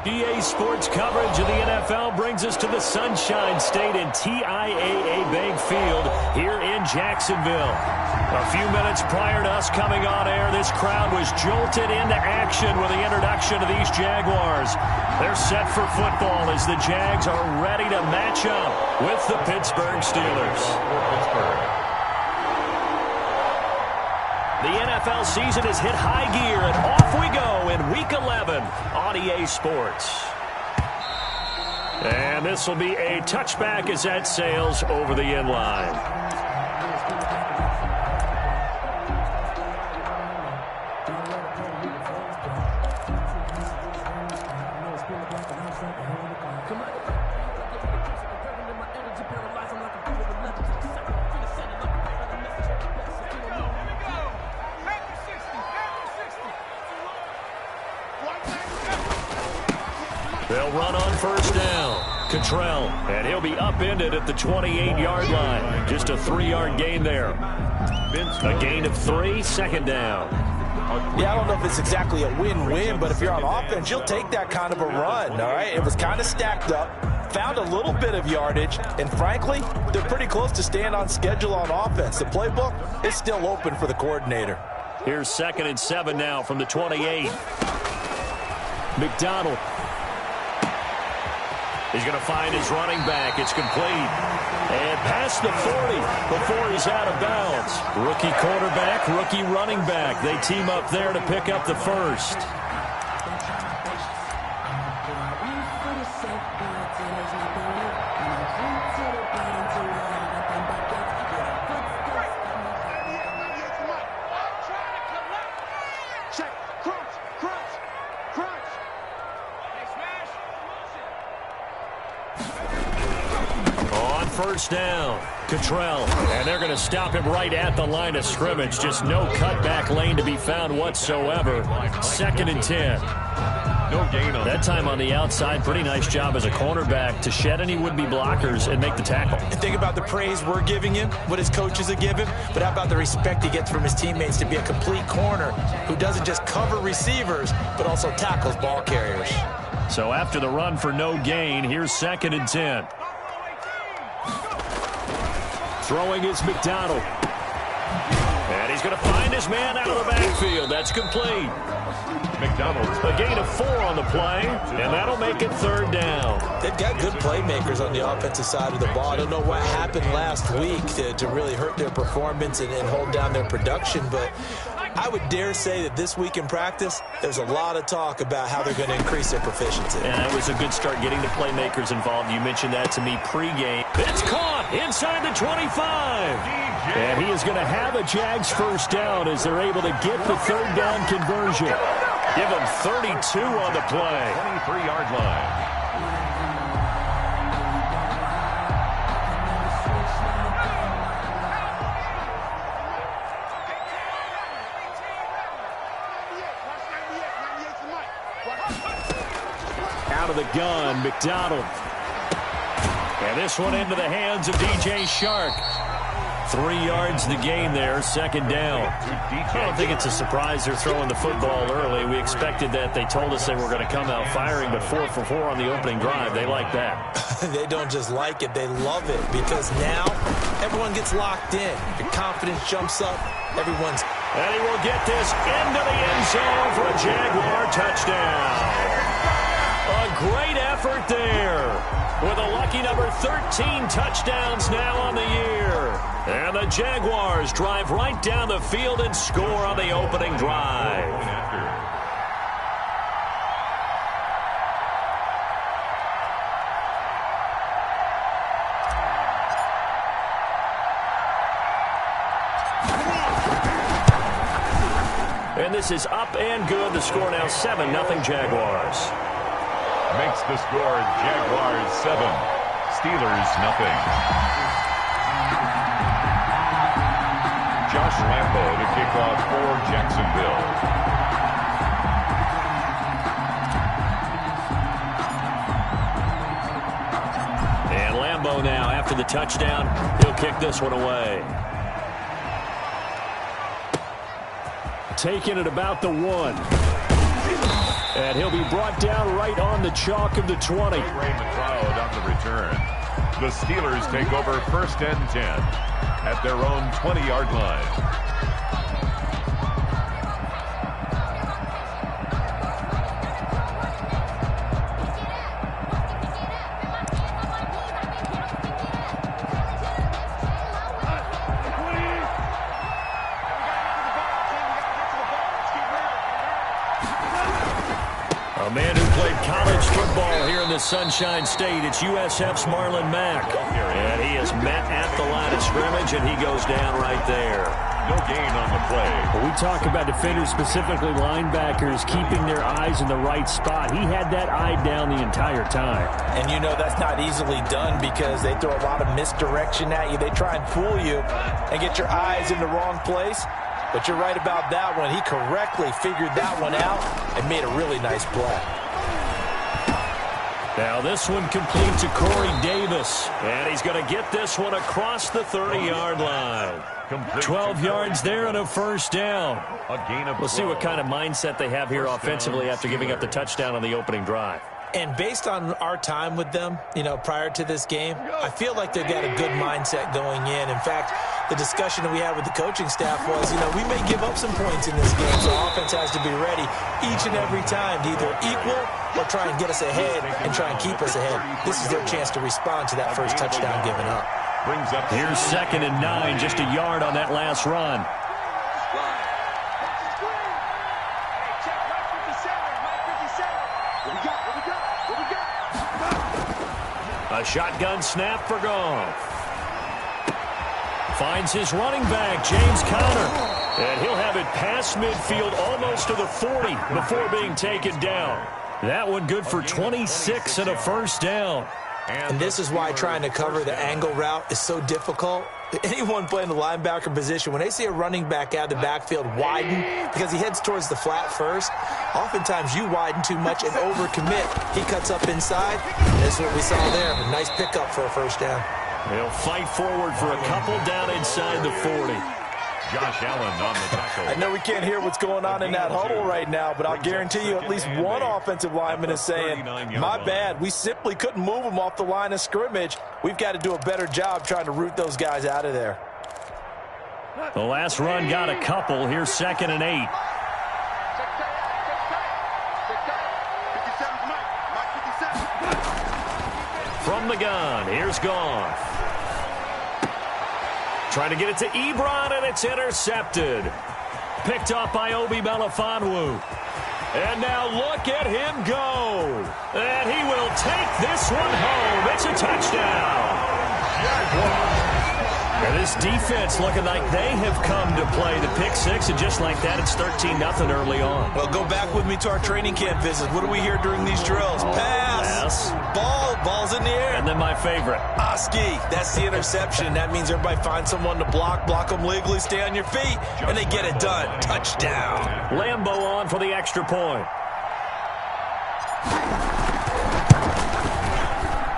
EA Sports coverage of the NFL brings us to the Sunshine State and TIAA Bank Field here in Jacksonville. A few minutes prior to us coming on air, this crowd was jolted into action with the introduction of these Jaguars. They're set for football as the Jags are ready to match up with the Pittsburgh Steelers. The NFL season has hit high gear, and off we go in Week 11 on EA Sports. And this will be a touchback as that sails over the end line. They'll run on first down. Cottrell, and he'll be upended at the 28-yard line. Just a 3-yard gain there. A gain of 3, second down. Yeah, I don't know if it's exactly a win-win, but if you're on offense, you'll take that kind of a run, all right? It was kind of stacked up, found a little bit of yardage, and frankly, they're pretty close to staying on schedule on offense. The playbook is still open for the coordinator. Here's 2nd and 7 now from the 28. McDonald. He's going to find his running back. It's complete. And past the 40 before he's out of bounds. Rookie quarterback, rookie running back. They team up there to pick up the first. First down, Cottrell, and they're going to stop him right at the line of scrimmage. Just no cutback lane to be found whatsoever. 2nd and 10. No gain on that time on the outside. Pretty nice job as a cornerback to shed any would-be blockers and make the tackle. And think about the praise we're giving him, what his coaches are giving, but how about the respect he gets from his teammates to be a complete corner who doesn't just cover receivers, but also tackles ball carriers. So after the run for no gain, here's 2nd and 10. Throwing is McDonald. And he's going to find his man out of the backfield. That's complete. McDonald. A gain of 4 on the play, and that'll make it 3rd down. They've got good playmakers on the offensive side of the ball. I don't know what happened last week to really hurt their performance and hold down their production, but I would dare say that this week in practice, there's a lot of talk about how they're going to increase their proficiency. And it was a good start getting the playmakers involved. You mentioned that to me pregame. It's caught inside the 25. And he is going to have a Jags first down as they're able to get the 3rd down conversion. Give him 32 on the play. 23-yard line. Out of the gun, McDonald. And this one into the hands of DJ Shark. 3 yards the gain there, 2nd down. I don't think it's a surprise they're throwing the football early. We expected that. They told us they were going to come out firing, but 4 for 4 on the opening drive. They like that. They don't just like it, they love it, because now everyone gets locked in. Your confidence jumps up. Everyone's... And he will get this into the end zone for a Jaguar touchdown. A great effort there with a lucky number 13 touchdowns now on the year. And the Jaguars drive right down the field and score on the opening drive. And this is up and good. The score now 7-0 Jaguars. Makes the score Jaguars 7, Steelers 0. Josh Lambo to kick off for Jacksonville. And Lambo now, after the touchdown, he'll kick this one away. Taking it about the 1. And he'll be brought down right on the chalk of the 20. Ray McLeod on the return. The Steelers take over 1st and 10 at their own 20-yard line. A man who played college football here in the Sunshine State. It's USF's Marlon Mack. And he is met at the line of scrimmage, and he goes down right there. No gain on the play. When we talk about defenders, specifically linebackers, keeping their eyes in the right spot. He had that eye down the entire time. And you know that's not easily done because they throw a lot of misdirection at you. They try and fool you and get your eyes in the wrong place. But you're right about that one. He correctly figured that one out and made a really nice play. Now this one complete to Corey Davis. And he's going to get this one across the 30-yard line. 12 yards there and a first down. We'll see what kind of mindset they have here offensively after giving up the touchdown on the opening drive. And based on our time with them, you know, prior to this game, I feel like they've got a good mindset going in. In fact, the discussion that we had with the coaching staff was, you know, we may give up some points in this game, so offense has to be ready each and every time to either equal or try and get us ahead and try and keep us ahead. This is their chance to respond to that first touchdown given up. Here's 2nd and 9, just a yard on that last run. A shotgun snap for Goff. Finds his running back, James Conner. And he'll have it past midfield almost to the 40 before being taken down. That one good for 26 and a first down. And this is why trying to cover the angle route is so difficult. Anyone playing the linebacker position, when they see a running back out of the backfield widen because he heads towards the flat first, oftentimes you widen too much and overcommit. He cuts up inside. That's what we saw there. A nice pickup for a first down. They'll fight forward for a couple down inside the 40. Josh Allen on the tackle. I know we can't hear what's going on in that huddle right now, but I'll guarantee you at least one offensive lineman is saying, my bad, we simply couldn't move them off the line of scrimmage. We've got to do a better job trying to root those guys out of there. The last run got a couple. Here's 2nd and 8. From the gun, here's Goff. Trying to get it to Ebron, and it's intercepted. Picked up by Obi Melifonwu. And now look at him go. And he will take this one home. It's a touchdown. And this defense looking like they have come to play the pick six, and just like that, it's 13-0 early on. Well, go back with me to our training camp visit. What do we hear during these drills? Pass. Ball's in the air. And then my favorite. Oski, that's the interception. That means everybody finds someone to block them legally, stay on your feet, and they get it done. Touchdown. Lambo on for the extra point.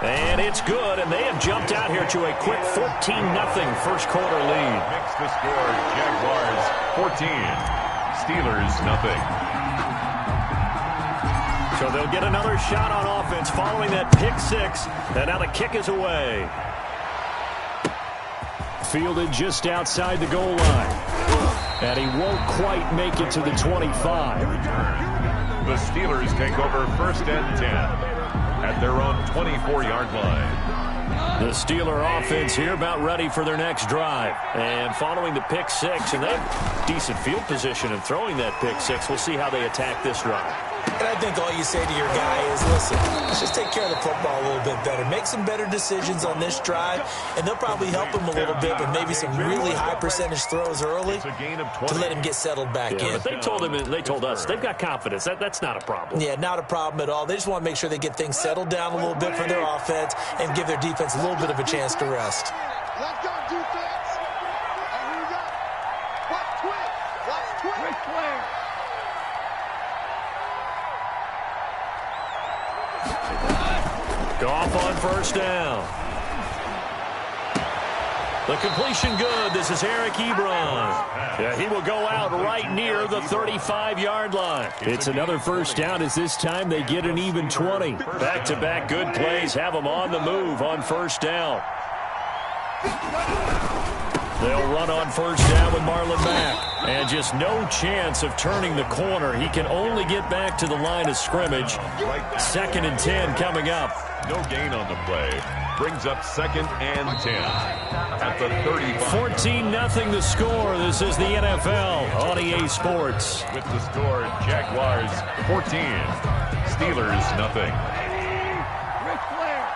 And it's good, and they have jumped out here to a quick 14-0 first quarter lead. Makes the score Jaguars 14, Steelers nothing. So they'll get another shot on offense following that pick six, and now the kick is away. Fielded just outside the goal line. And he won't quite make it to the 25. The Steelers take over 1st and 10. At their own 24-yard line. The Steeler offense here about ready for their next drive. And following the pick six, and they have decent field position in throwing that pick six. We'll see how they attack this drive. And I think all you say to your guy is, listen, let's just take care of the football a little bit better. Make some better decisions on this drive, and they'll probably help him a little bit with maybe some really high percentage throws early to let him get settled back in. But they told us they've got confidence. That's not a problem. Yeah, not a problem at all. They just want to make sure they get things settled down a little bit for their offense and give their defense a little bit of a chance to rest. Let's go, defense. And here we go. Watch twitch. Watch twitch. Goff on first down. The completion good. This is Eric Ebron. Yeah, he will go out right near the 35-yard line. It's another first down as this time they get an even 20. Back-to-back good plays have them on the move on first down. They'll run on first down with Marlon Mack. And just no chance of turning the corner. He can only get back to the line of scrimmage. 2nd and 10 coming up. No gain on the play. Brings up 2nd and 10 at the 35. 14-0 the score. This is the NFL on EA Sports. With the score, Jaguars 14, Steelers nothing. Ric Flair.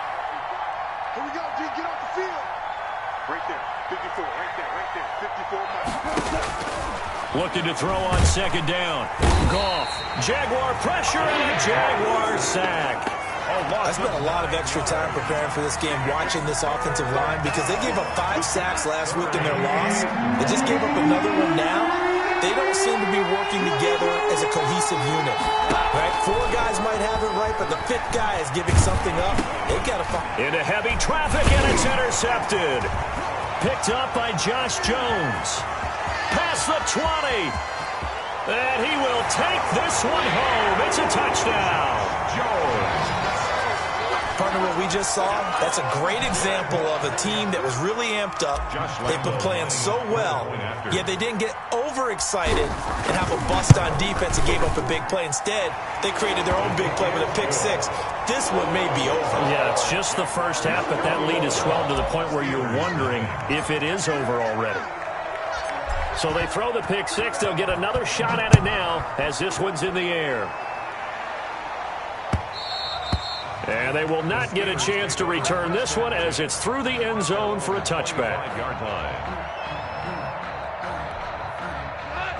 Here we go, G. Get off the field. Right there. 54. Right there. 54. Looking to throw on 2nd down. Goff. Jaguar pressure and a Jaguar sack. I spent a lot of extra time preparing for this game watching this offensive line because they gave up 5 sacks last week in their loss. They just gave up another one now. They don't seem to be working together as a cohesive unit. Right? 4 guys might have it right, but the 5th guy is giving something up. They got to find. Into heavy traffic, and it's intercepted. Picked up by Josh Jones. Past the 20. And he will take this one home. It's a touchdown. Jones. Partner, what we just saw, that's a great example of a team that was really amped up. They've been playing so well, yet they didn't get overexcited and have a bust on defense and gave up a big play. Instead, they created their own big play with a pick 6. This one may be over. Yeah, it's just the first half, but that lead has swelled to the point where you're wondering if it is over already. So they throw the pick 6. They'll get another shot at it now as this one's in the air. And they will not get a chance to return this one as it's through the end zone for a touchback.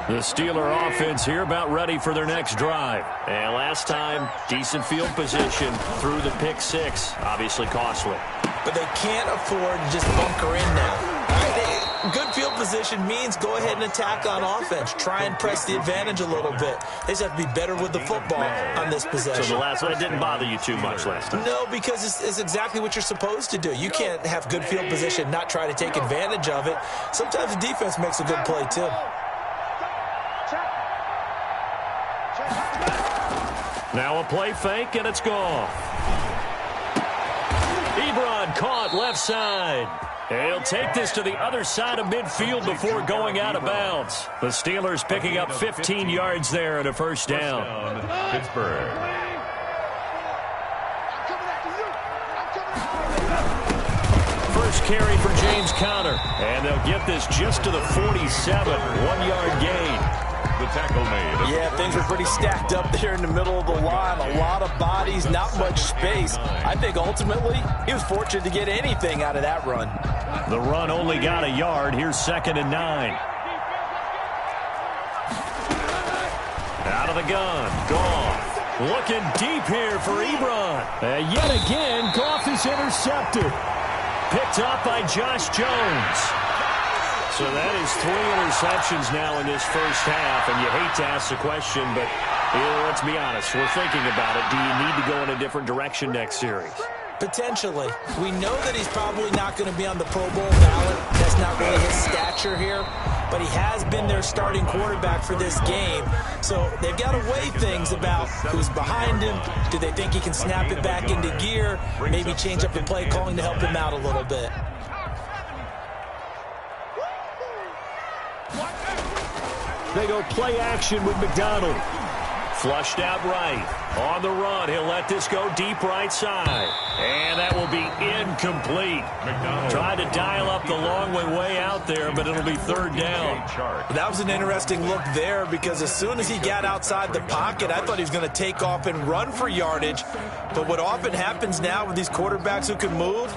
The Steeler offense here about ready for their next drive. And last time, decent field position through the pick 6. Obviously costly. But they can't afford to just bunker in now. Good field position means go ahead and attack on offense. Try and press the advantage a little bit. They just have to be better with the football on this possession. So the last one didn't bother you too much last time? No, because it's exactly what you're supposed to do. You can't have good field position, not try to take advantage of it. Sometimes the defense makes a good play, too. Now a play fake, and it's gone. Ebron caught left side. He'll take this to the other side of midfield before going out of bounds. The Steelers picking up 15 yards there and a first down. Pittsburgh. First carry for James Conner. And they'll get this just to the 47. 1-yard gain. The tackle made. Yeah, things were pretty stacked up there in the middle of the line. A lot of bodies, not much space. I think ultimately he was fortunate to get anything out of that run. The run only got a yard. Here's 2nd and 9. Out of the gun. Goff. Looking deep here for Ebron. Yet again, Goff is intercepted. Picked up by Josh Jones. So that is 3 interceptions now in this first half, and you hate to ask the question, but let's be honest, we're thinking about it. Do you need to go in a different direction next series? Potentially. We know that he's probably not going to be on the Pro Bowl ballot. That's not really his stature here, but he has been their starting quarterback for this game. So they've got to weigh things about who's behind him. Do they think he can snap it back into gear? Maybe change up the play calling to help him out a little bit. They go play action with McDonald. Flushed out right. On the run, he'll let this go deep right side. And that will be incomplete. McDonald tried to dial up the long way out there, but it'll be 3rd down. That was an interesting look there because as soon as he got outside the pocket, I thought he was going to take off and run for yardage. But what often happens now with these quarterbacks who can move,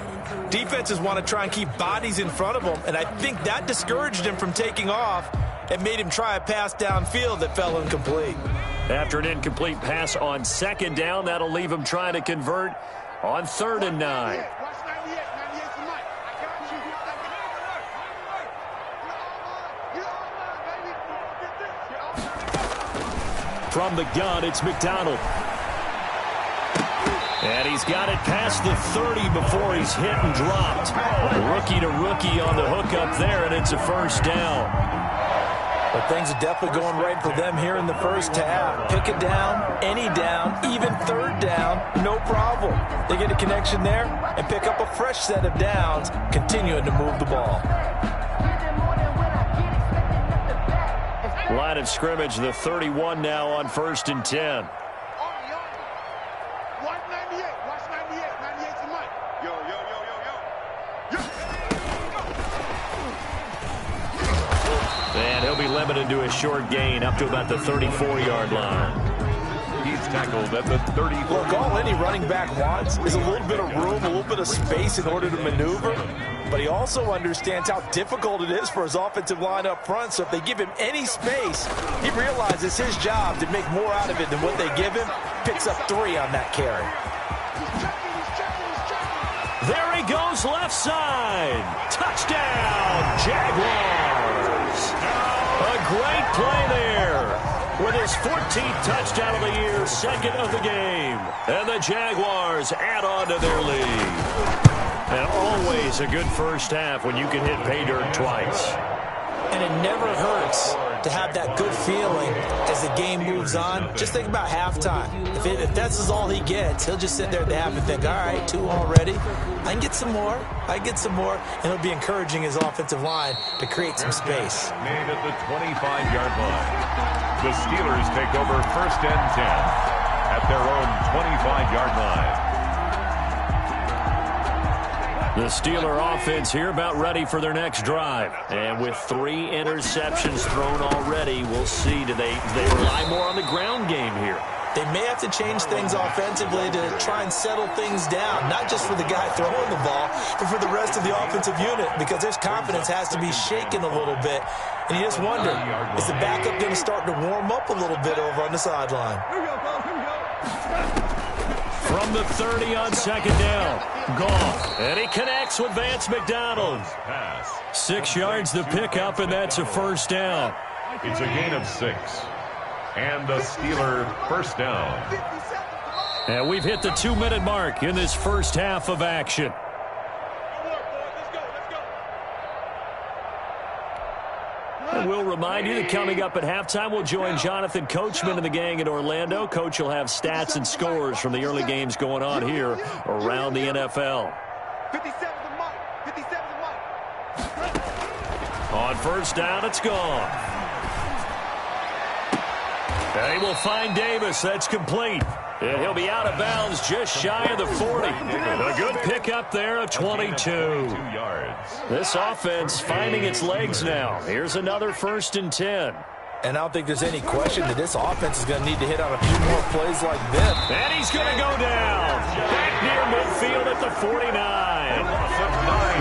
defenses want to try and keep bodies in front of them. And I think that discouraged him from taking off and made him try a pass downfield that fell incomplete. After an incomplete pass on 2nd down, that'll leave him trying to convert on 3rd and 9. From the gun, it's McDonald. And he's got it past the 30 before he's hit and dropped. Rookie to rookie on the hook up there, and it's a first down. But things are definitely going right for them here in the first half. Pick a down, any down, even third down, no problem. They get a connection there and pick up a fresh set of downs, continuing to move the ball. Line of scrimmage, the 31 now on 1st and 10. And he'll be limited to a short gain up to about the 34-yard line. He's tackled at the 30. Look, all any running back wants is a little bit of room, a little bit of space in order to maneuver. But he also understands how difficult it is for his offensive line up front. So if they give him any space, he realizes it's his job to make more out of it than what they give him. Picks up 3 on that carry. There he goes, left side. Touchdown, Jaguars. A great play there. With his 14th touchdown of the year, 2nd of the game. And the Jaguars add on to their lead. And always a good first half when you can hit pay dirt twice. And it never hurts to have that good feeling as the game moves on. Just think about halftime. If that's all he gets, he'll just sit there at the half and think, all right, 2 already. I can get some more. And it'll be encouraging his offensive line to create some space. Made at the 25-yard line. The Steelers take over 1st and 10 at their own 25-yard line. The Steeler offense here about ready for their next drive. And with 3 interceptions thrown already, we'll see. Do they rely more on the ground game here? They may have to change things offensively to try and settle things down, not just for the guy throwing the ball, but for the rest of the offensive unit, because their confidence has to be shaken a little bit. And you just wonder, is the backup going to start to warm up a little bit over on the sideline? From the 30 on 2nd down. Goff. And he connects with Vance McDonald. 6 yards the pickup, and that's a first down. It's a gain of 6. And the Steeler first down. And we've hit the 2-minute mark in this first half of action. And we'll remind you that coming up at halftime, we'll join Jonathan Coachman and the gang in Orlando. Coach will have stats and scores from the early games going on here around the NFL. 57 On first down, it's gone. And he will find Davis. That's complete. And he'll be out of bounds just shy of the 40. A good pickup there of 22. 2 yards. This offense finding its legs now. Here's another 1st and 10. And I don't think there's any question that this offense is going to need to hit on a few more plays like this. And he's going to go down. Back near midfield at the 49.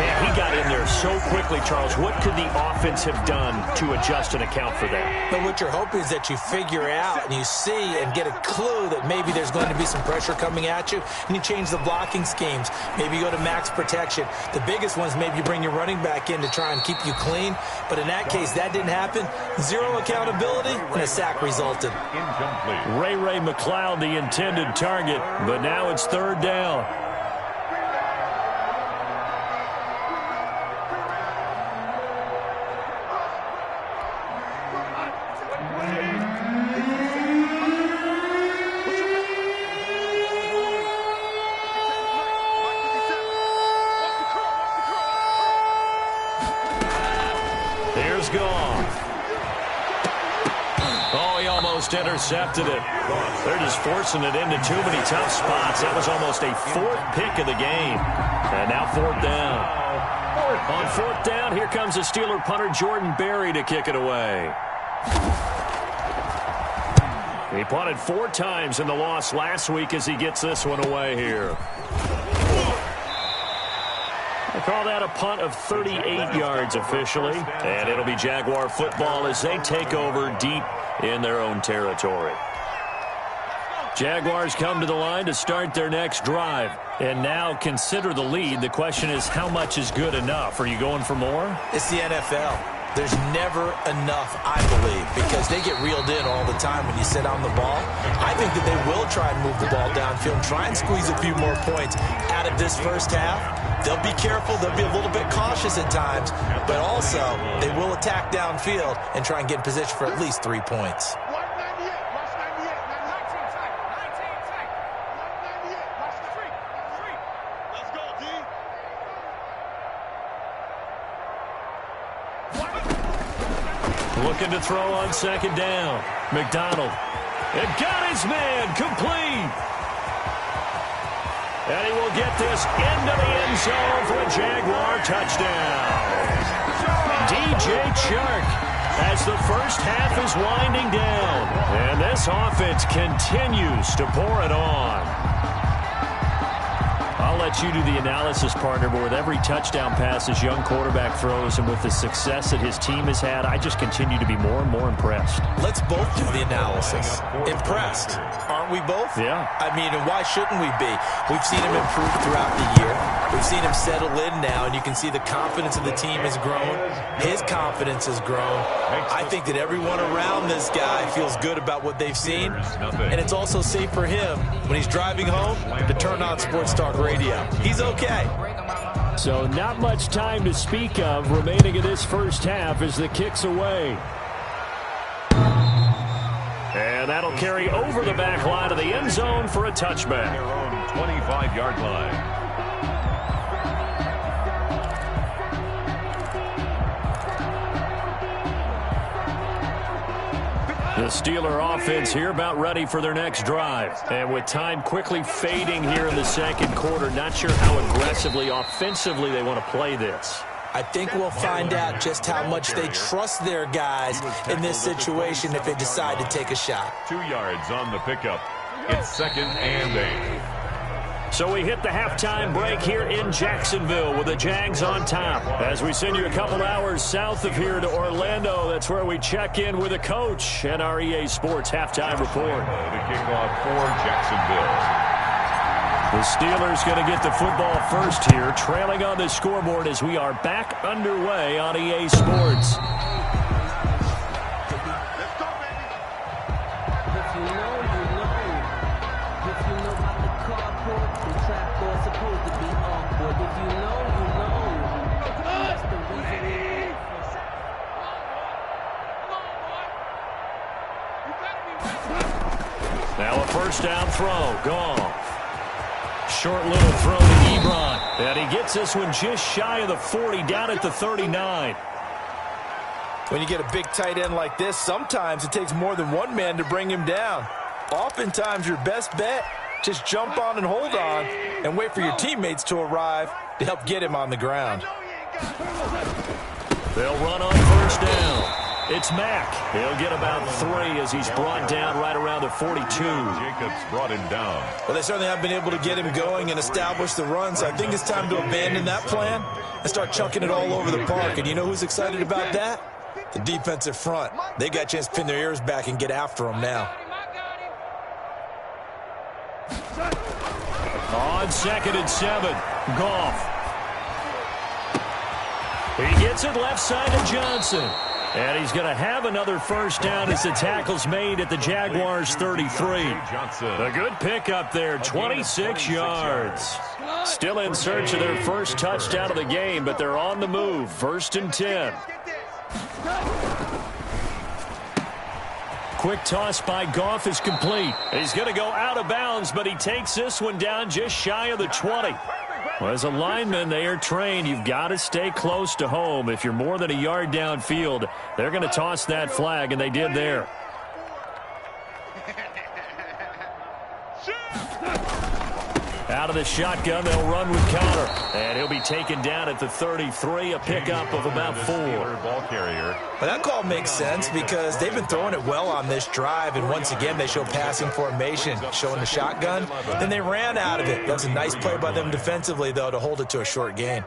Man, he got in there so quickly, Charles. What could the offense have done to adjust and account for that? But what you're hoping is that you figure out and you see and get a clue that maybe there's going to be some pressure coming at you, and you change the blocking schemes. Maybe you go to max protection. The biggest ones, maybe you bring your running back in to try and keep you clean. But in that case, that didn't happen. 0 accountability, and a sack resulted. Incomplete. Ray McLeod, the intended target, but now it's 3rd down. Intercepted it. They're just forcing it into too many tough spots. That was almost a 4th pick of the game. And now 4th down. On 4th down, here comes the Steeler punter Jordan Berry to kick it away. He punted 4 times in the loss last week as he gets this one away here. I call that a punt of 38 yards officially. And it'll be Jaguar football as they take over deep in their own territory. Jaguars come to the line to start their next drive. And now consider the lead. The question is, how much is good enough? Are you going for more? It's the NFL. There's never enough, I believe, because they get reeled in all the time when you sit on the ball. I think that they will try and move the ball downfield and try and squeeze a few more points out of this first half. They'll be careful. They'll be a little bit cautious at times, but also they will attack downfield and try and get in position for at least 3 points. Looking to throw on second down. McDonald. It got his man complete. And he will get this into the end zone for a Jaguar touchdown. DJ Chark as the first half is winding down. And this offense continues to pour it on. I'll let you do the analysis, partner, but with every touchdown pass this young quarterback throws and with the success that his team has had, I just continue to be more and more impressed. Let's both do the analysis. Impressed. Aren't we both? Yeah. I mean, and why shouldn't we be? We've seen him improve throughout the year. We've seen him settle in now, and you can see the confidence of the team has grown. His confidence has grown. I think that everyone around this guy feels good about what they've seen, and it's also safe for him when he's driving home to turn on Sports Talk Radio. He's okay. So not much time to speak of remaining in this first half as the kick's away. And that'll carry over the back line of the end zone for a touchback. Their own 25-yard line. The Steeler offense here about ready for their next drive. And with time quickly fading here in the second quarter, not sure how aggressively, offensively they want to play this. I think we'll find out just how much they trust their guys in this situation if they decide to take a shot. 2 yards on the pickup. It's 2nd and 8. So we hit the halftime break here in Jacksonville with the Jags on top. As we send you a couple hours south of here to Orlando, that's where we check in with the coach and our EA Sports halftime report. The kickoff for Jacksonville. The Steelers going to get the football first here, trailing on the scoreboard as we are back underway on EA Sports. Now a first down throw. Goff. Short little throw to Ebron. And he gets this one just shy of the 40, down at the 39. When you get a big tight end like this, sometimes it takes more than one man to bring him down. Oftentimes your best bet, just jump on and hold on and wait for your teammates to arrive to help get him on the ground. They'll run on first down. It's Mack. He'll get about 3 as he's brought down right around the 42. Jacobs brought him down. Well, they certainly have been able to get him going and establish the run, so I think it's time to abandon that plan and start chucking it all over the park. And you know who's excited about that? The defensive front. They got a chance to pin their ears back and get after him now. On 2nd and 7, Goff. He gets it left side to Johnson. And he's going to have another first down as the tackle's made at the Jaguars' 33. A good pickup there, 26 yards. Still in search of their first touchdown of the game, but they're on the move. 1st and 10. Quick toss by Goff is complete. He's going to go out of bounds, but he takes this one down just shy of the 20. Well, as a lineman, they are trained. You've got to stay close to home. If you're more than a yard downfield, they're going to toss that flag, and they did there. Out of the shotgun, they'll run with Connor. And he'll be taken down at the 33, a pickup of about 4. Ball carrier. Well, that call makes sense because they've been throwing it well on this drive, and once again they show passing formation, showing the shotgun. Then they ran out of it. That's a nice play by them defensively, though, to hold it to a short gain.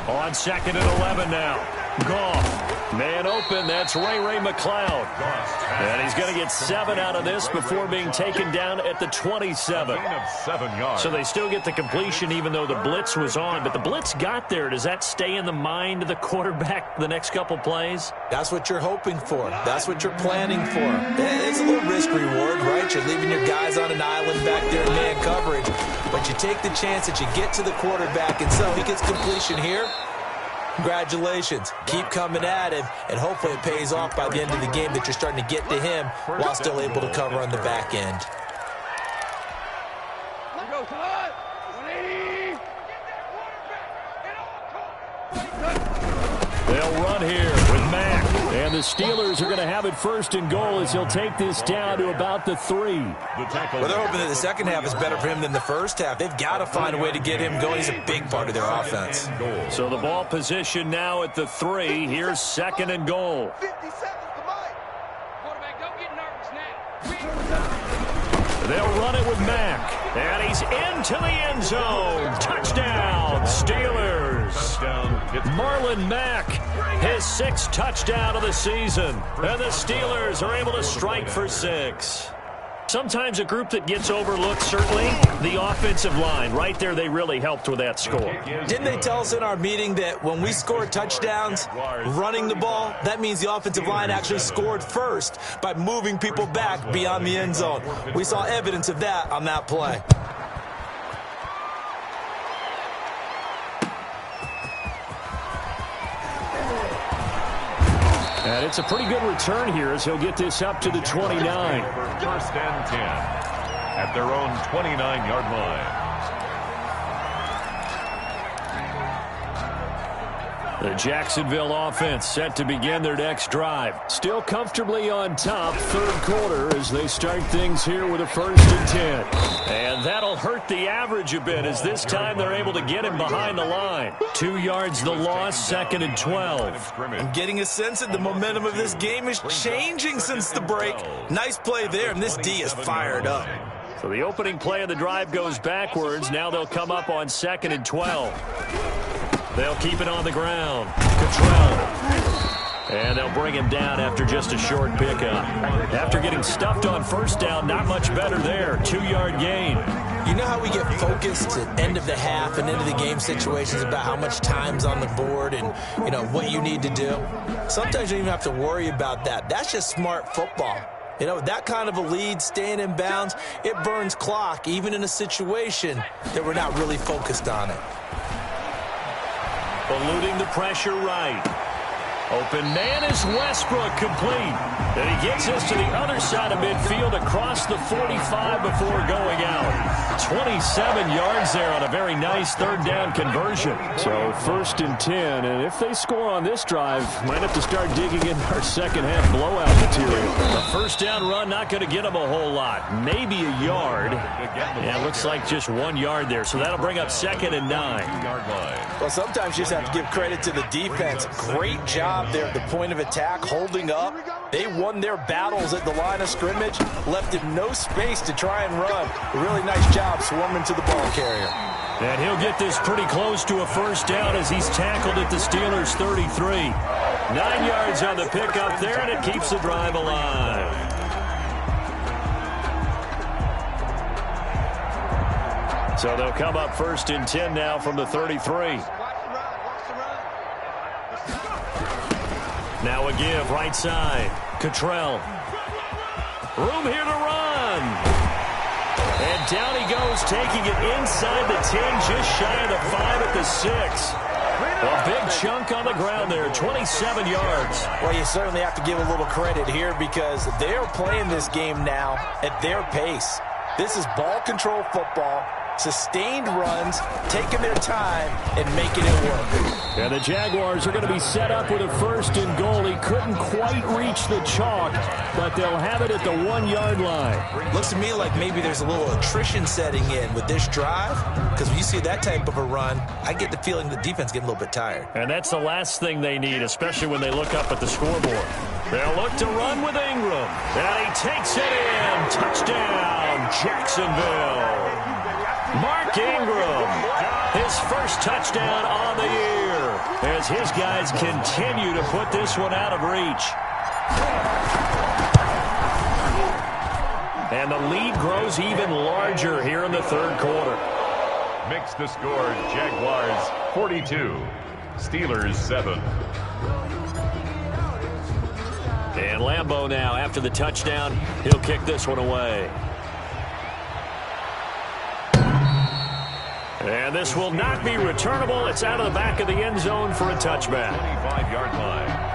On 2nd and 11 now. Goff, man open, that's Ray McCloud. And he's going to get 7 out of this before being taken down at the 27. So they still get the completion even though the blitz was on. But the blitz got there. Does that stay in the mind of the quarterback the next couple plays? That's what you're hoping for. That's what you're planning for. It's a little risk-reward, right? You're leaving your guys on an island back there in man coverage. But you take the chance that you get to the quarterback, and so he gets completion here. Congratulations. Keep coming at him, and hopefully it pays off by the end of the game that you're starting to get to him while still able to cover on the back end. They'll run here with Mack. And the Steelers are going to have it 1st and goal as he'll take this down to about the 3. Well, they're hoping that the second half is better for him than the first half. They've got to find a way to get him going. He's a big part of their offense. So the ball position now at the 3. Here's 2nd and goal. They'll run it with Mack. And he's into the end zone. Touchdown, Steelers. Marlon Mack, his 6th touchdown of the season. And the Steelers are able to strike for 6. Sometimes a group that gets overlooked, certainly, the offensive line. Right there, they really helped with that score. Didn't they tell us in our meeting that when we score touchdowns running the ball, that means the offensive line actually scored first by moving people back beyond the end zone? We saw evidence of that on that play. And it's a pretty good return here as he'll get this up to the 29. 1st and 10 at their own 29-yard line. The Jacksonville offense set to begin their next drive. Still comfortably on top, 3rd quarter, as they start things here with a 1st and 10. And that'll hurt the average a bit as this time they're able to get him behind the line. 2 yards the loss, 2nd and 12. I'm getting a sense that the momentum of this game is changing since the break. Nice play there, and this D is fired up. So the opening play of the drive goes backwards. Now they'll come up on 2nd and 12. They'll keep it on the ground. Cottrell. And they'll bring him down after just a short pickup. After getting stuffed on 1st down, not much better there. 2-yard gain. You know how we get focused at end of the half and into the game situations about how much time's on the board and, you know, what you need to do? Sometimes you don't even have to worry about that. That's just smart football. You know, that kind of a lead, staying in bounds, it burns clock, even in a situation that we're not really focused on it. Eluding the pressure right. Open man is Westbrook, complete. And he gets us to the other side of midfield across the 45 before going out. 27 yards there on a very nice 3rd down conversion. So 1st and 10, and if they score on this drive, might have to start digging in our second half blowout material. The 1st down run not going to get them a whole lot. Maybe a yard. Yeah, it looks like just 1 yard there. So that'll bring up 2nd and 9. Well, sometimes you just have to give credit to the defense. Great job there at the point of attack, holding up. They won their battles at the line of scrimmage, left him no space to try and run. A really nice job swarming to the ball carrier. And he'll get this pretty close to a 1st down as he's tackled at the Steelers' 33. 9 yards on the pickup there, and it keeps the drive alive. So they'll come up 1st and 10 now from the 33. Now a give, right side. Cottrell. Room here to run. And down he goes, taking it inside the 10, just shy of the 5 at the 6. A big chunk on the ground there, 27 yards. Well, you certainly have to give a little credit here because they're playing this game now at their pace. This is ball control football. Sustained runs, taking their time, and making it work. And the Jaguars are going to be set up with a 1st and goal. He couldn't quite reach the chalk, but they'll have it at the 1-yard line. Looks to me like maybe there's a little attrition setting in with this drive, because when you see that type of a run, I get the feeling the defense getting a little bit tired. And that's the last thing they need, especially when they look up at the scoreboard. They'll look to run with Ingram. And he takes it in. Touchdown, Jacksonville. Mark Ingram, his 1st touchdown on the year. as his guys continue to put this one out of reach. And the lead grows even larger here in the third quarter. Makes the score Jaguars 42, Steelers 7. And Lambeau now, after the touchdown, he'll kick this one away. And this will not be returnable. It's out of the back of the end zone for a touchback. 25-yard line.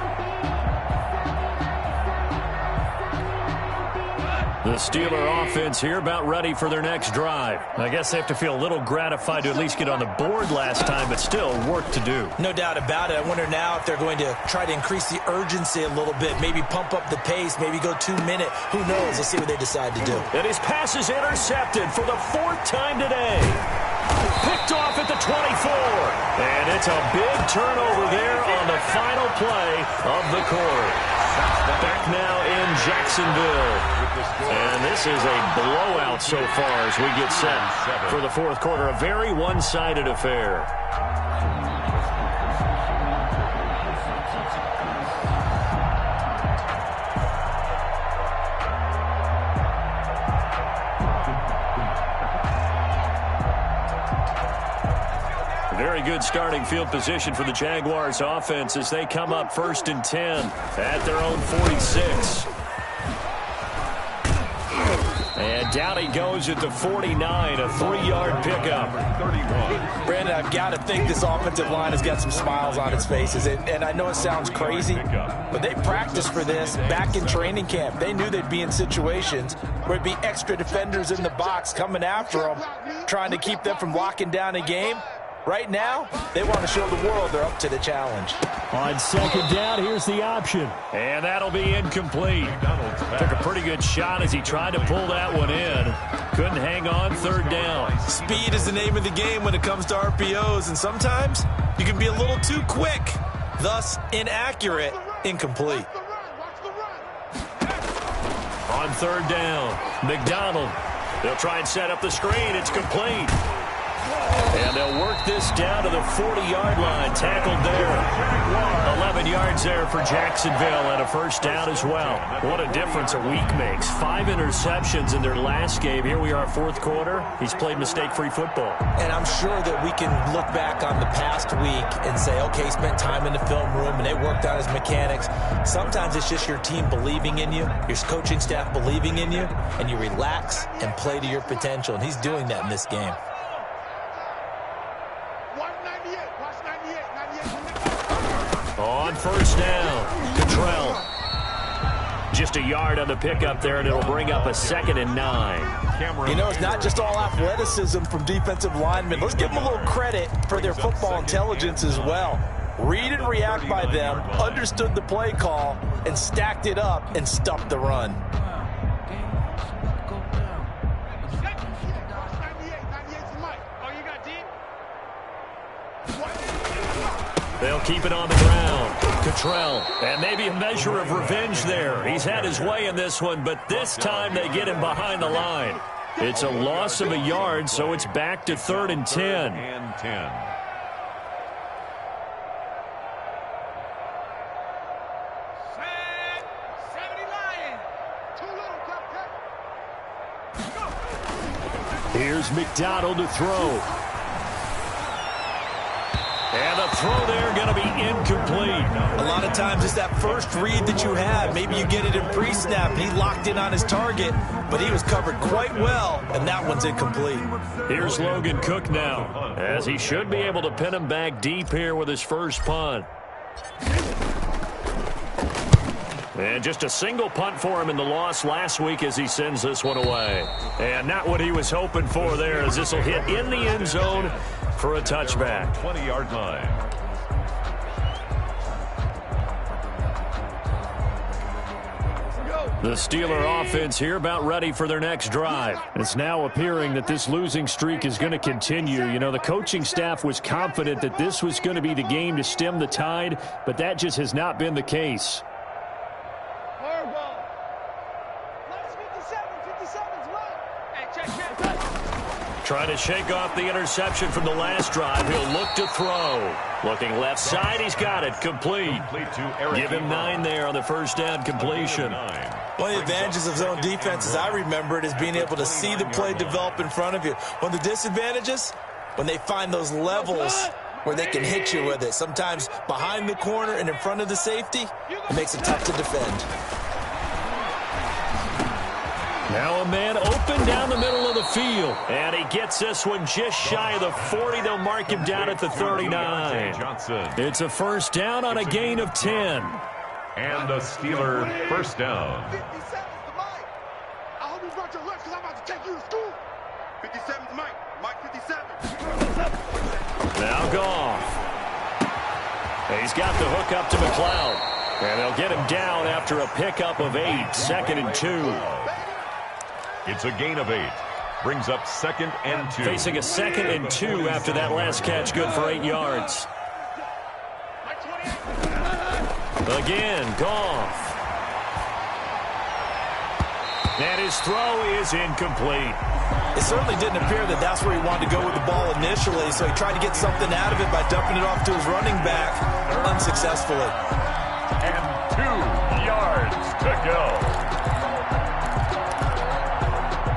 The Steeler offense here about ready for their next drive. I guess they have to feel a little gratified to at least get on the board last time, but still work to do. No doubt about it. I wonder now if they're going to try to increase the urgency a little bit, maybe pump up the pace, maybe go 2-minute. Who knows? Let's see what they decide to do. And his pass is intercepted for the 4th time today. Picked off at the 24. And it's a big turnover there on the final play of the quarter. Back now in Jacksonville. And this is a blowout so far as we get set for the fourth quarter. A very one-sided affair. Very good starting field position for the Jaguars offense as they come up 1st and 10 at their own 46. And down he goes at the 49, a 3-yard pickup. 31. Brandon, I've got to think this offensive line has got some smiles on its faces. And I know it sounds crazy, but they practiced for this back in training camp. They knew they'd be in situations where it'd be extra defenders in the box coming after them, trying to keep them from locking down a game. Right now, they want to show the world they're up to the challenge. On 2nd down, here's the option. And that'll be incomplete. Took a pretty good shot as he tried to pull that one in. Couldn't hang on 3rd down. Speed is the name of the game when it comes to RPOs, and sometimes you can be a little too quick, thus inaccurate, incomplete. On 3rd down, McDonald. They'll try and set up the screen. It's complete. And they'll work this down to the 40-yard line. Tackled there. 11 yards there for Jacksonville and a 1st down as well. What a difference a week makes. 5 interceptions in their last game. Here we are, 4th quarter. He's played mistake-free football. And I'm sure that we can look back on the past week and say, okay, he spent time in the film room and they worked on his mechanics. Sometimes it's just your team believing in you, your coaching staff believing in you, and you relax and play to your potential. And he's doing that in this game. On 1st down, Cottrell. Just a yard on the pickup there, and it'll bring up a 2nd and 9. You know, it's not just all athleticism from defensive linemen. Let's give them a little credit for their football intelligence as well. Read and react by them, understood the play call, and stacked it up and stuffed the run. They'll keep it on the ground. Cottrell, and maybe a measure of revenge there. He's had his way in this one, but this time they get him behind the line. It's a loss of a yard, so it's back to 3rd and 10. And 10. Here's McDonald to throw. And the throw there going to be incomplete. A lot of times it's that first read that you have. Maybe you get it in pre-snap. He locked in on his target, but he was covered quite well, and that one's incomplete. Here's Logan Cook now, as he should be able to pin him back deep here with his first punt. And just a single punt for him in the loss last week as he sends this one away. And not what he was hoping for there, as this will hit in the end zone for a touchback. 20-yard line. The Steeler offense here about ready for their next drive. It's now appearing that this losing streak is going to continue. You know, the coaching staff was confident that this was going to be the game to stem the tide, but that just has not been the case. Trying to shake off the interception from the last drive. He'll look to throw. Looking left side, he's got it. Complete. Give him 9 there on the first down completion. One of the advantages of zone defense, as I remember it, is being able to see the play develop in front of you. One of the disadvantages, when they find those levels where they can hit you with it. Sometimes behind the corner and in front of the safety, it makes it tough to defend. Now a man open down the middle of the field. And he gets this one just shy of the 40. They'll mark him down at the 39. It's a first down on a gain of 10. And a Steeler first down. 57's the mic. I hope you brought your lunch because I'm about to take you to school. 57's Mike. Mike 57. Now Goff. He's got the hook up to McLeod. And they'll get him down after a pickup of 8. 2nd and 2. It's a gain of 8. Brings up 2nd and 2. Facing a 2nd and 2 after that last catch, good for 8 yards. Again, Goff. And his throw is incomplete. It certainly didn't appear that that's where he wanted to go with the ball initially, so he tried to get something out of it by dumping it off to his running back unsuccessfully. And 2 yards to go.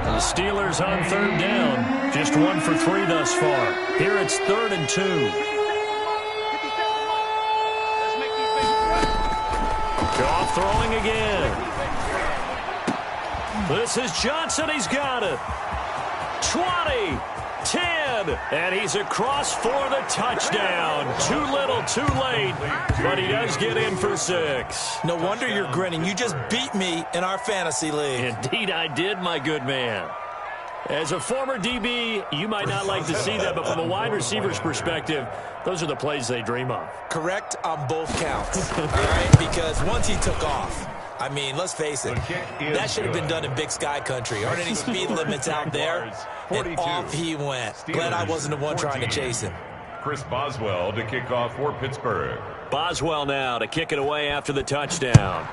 The Steelers on 3rd down. Just 1 for 3 thus far. Here it's 3rd and 2. Goff throwing again. This is Johnson. He's got it. 20, 10, and he's across for the touchdown. Too little, too late, but he does get in for 6. No wonder you're grinning. You just beat me in our fantasy league. Indeed I did, my good man. As a former DB, you might not like to see that, but from a wide receiver's perspective, those are the plays they dream of. Correct on both counts, all right? Because once he took off, I mean, let's face it, that should have been done in Big Sky country. Aren't any speed limits out there? And off he went. Glad I wasn't the one trying to chase him. Chris Boswell to kick off for Pittsburgh. Boswell now to kick it away after the touchdown.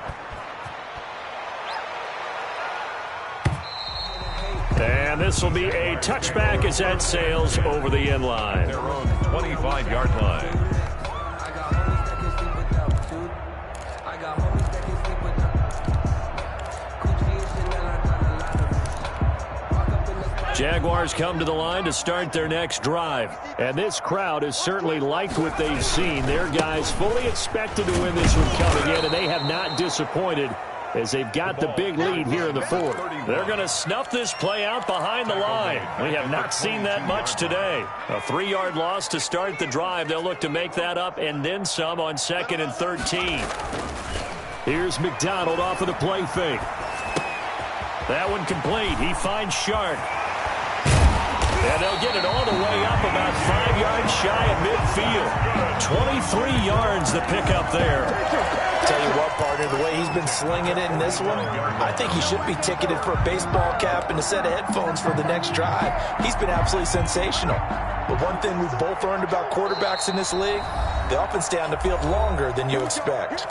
And this will be a touchback as that sails over the end line. Their own 25-yard line. Jaguars come to the line to start their next drive. And this crowd has certainly liked what they've seen. Their guys fully expected to win this one coming in, and they have not disappointed as they've got the big lead here in the 4th. They're going to snuff this play out behind the line. We have not seen that much today. A 3-yard loss to start the drive. They'll look to make that up and then some on 2nd and 13. Here's McDonald off of the play fake. That one complete. He finds Sharp. And they'll get it all the way up about 5 yards shy of midfield. 23 yards the pickup there. Tell you what, partner, the way he's been slinging it in this one, I think he should be ticketed for a baseball cap and a set of headphones for the next drive. He's been absolutely sensational. But one thing we've both learned about quarterbacks in this league, they often stay on the field longer than you expect.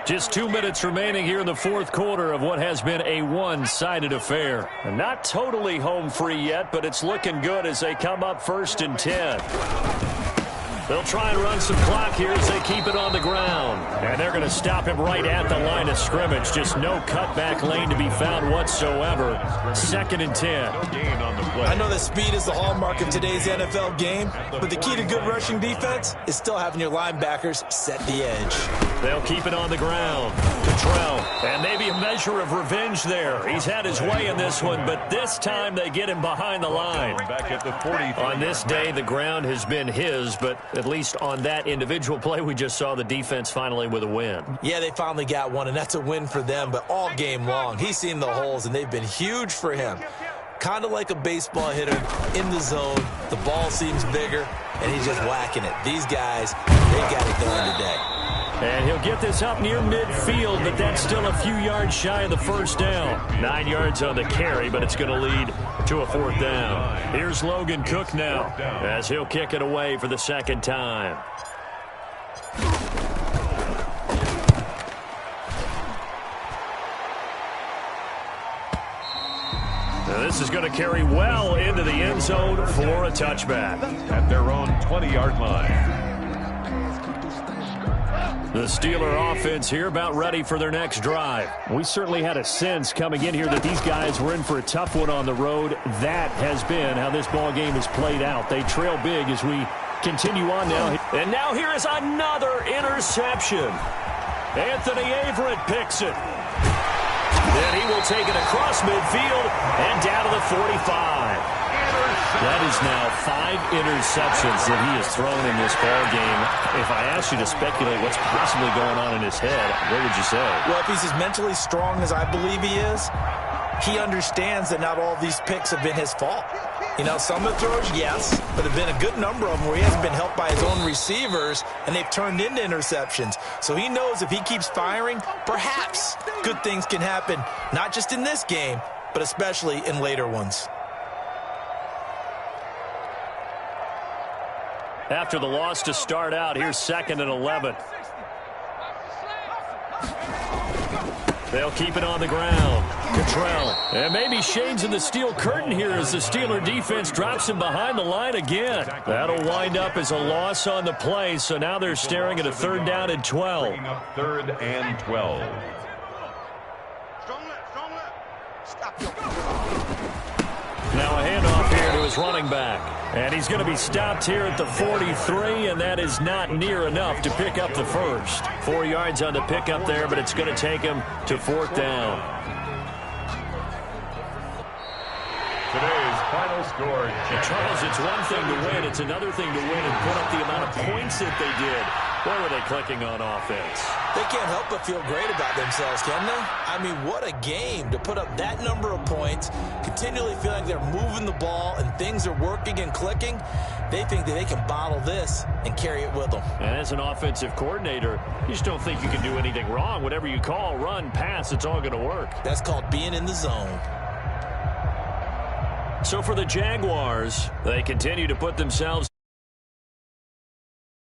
Just 2 minutes remaining here in the 4th quarter of what has been a one-sided affair. And not totally home free yet, but it's looking good as they come up 1st and 10. They'll try and run some clock here as they keep it on the ground. And they're going to stop him right at the line of scrimmage. Just no cutback lane to be found whatsoever. 2nd and 10. I know that speed is the hallmark of today's NFL game, but the key to good rushing defense is still having your linebackers set the edge. They'll keep it on the ground. Cottrell. And maybe a measure of revenge there. He's had his way in this one, but this time they get him behind the line. Back at the 40. On this day, the ground has been his, but at least on that individual play, we just saw the defense finally with a win. Yeah, they finally got one, and that's a win for them, but all game long, he's seen the holes, and they've been huge for him. Kind of like a baseball hitter in the zone. The ball seems bigger, and he's just whacking it. These guys, they got it done today. And he'll get this up near midfield, but that's still a few yards shy of the first down. 9 yards on the carry, but it's going to lead to a 4th down. Here's Logan Cook now as he'll kick it away for the 2nd time. Now This is going to carry well into the end zone for a touchback. At their own 20-yard line. The Steeler offense here about ready for their next drive. We certainly had a sense coming in here that these guys were in for a tough one on the road. That has been how this ball game has played out. They trail big as we continue on now. And now here is another interception. Anthony Averett picks it. Then he will take it across midfield and down to the 45. That is now 5 interceptions that he has thrown in this ball game. If I asked you to speculate what's possibly going on in his head, what would you say? Well, if he's as mentally strong as I believe he is, he understands that not all of these picks have been his fault. You know, some of the throws, yes, but there have been a good number of them where he hasn't been helped by his own receivers, and they've turned into interceptions. So he knows if he keeps firing, perhaps good things can happen, not just in this game, but especially in later ones. After the loss to start out, here's 2nd and 11. They'll keep it on the ground. Cottrell. And maybe Shane's in the steel curtain here as the Steeler defense drops him behind the line again. That'll wind up as a loss on the play, so now they're staring at a 3rd down and 12. Bringing up 3rd and 12. Now a handoff here to his running back. And he's going to be stopped here at the 43, and that is not near enough to pick up the first. 4 yards on the pickup there, but it's going to take him to 4th down. Today's final score. Charles, it's one thing to win. It's another thing to win and put up the amount of points that they did. Where were they clicking on offense? They can't help but feel great about themselves, can they? I mean, what a game to put up that number of points, continually feel like they're moving the ball and things are working and clicking. They think that they can bottle this and carry it with them. And as an offensive coordinator, you just don't think you can do anything wrong. Whatever you call, run, pass, it's all going to work. That's called being in the zone. So for the Jaguars, they continue to put themselves